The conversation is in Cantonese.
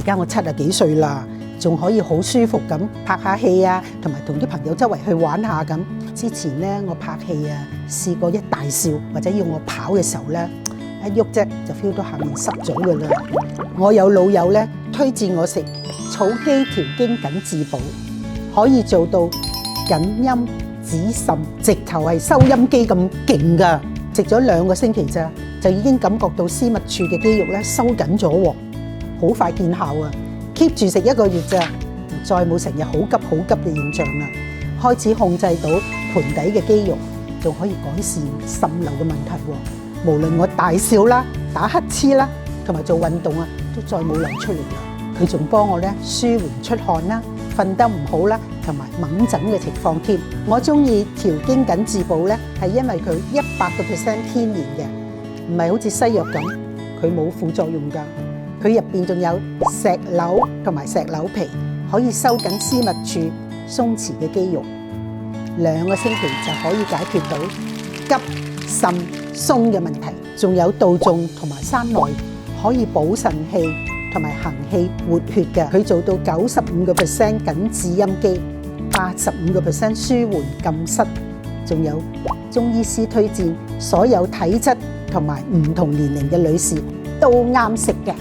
家我70幾歲啦，仲可以好舒服咁拍下戲啊，同埋同啲朋友周圍去玩下咁。之前咧我拍戲啊，試過一大笑或者要我跑嘅時候咧，一喐啫就 feel 到下面濕咗噶啦。我有老友咧推薦我食草基調經緊致寶，可以做到緊陰止滲，直頭係收陰肌咁勁噶。食咗2個星期咋，就已經感覺到私密處嘅肌肉咧收緊咗喎，好快見效啊！keep 住食1個月咋，再冇成日好急嘅現象啦。開始控制到盆底嘅肌肉，仲可以改善滲漏嘅問題喎。無論我大笑啦、打乞嗤啦，同埋做運動啊，都再冇流出嚟啦。佢仲幫我咧舒緩出汗啦、瞓得唔好啦，同埋猛疹嘅情況添。我中意調經緊致寶咧，係因為佢100% 天然嘅，唔係好似西藥咁，佢冇副作用㗎。佢入邊仲有石榴同埋石榴皮，可以收緊私密處鬆弛嘅肌肉。2個星期就可以解決到急滲鬆嘅問題。仲有杜仲同埋山奈，可以補腎氣同埋行氣活血嘅。佢做到95% 緊致陰肌，85% 舒緩禁濕。仲有中醫師推薦，所有體質同埋唔同年齡嘅女士都啱食嘅。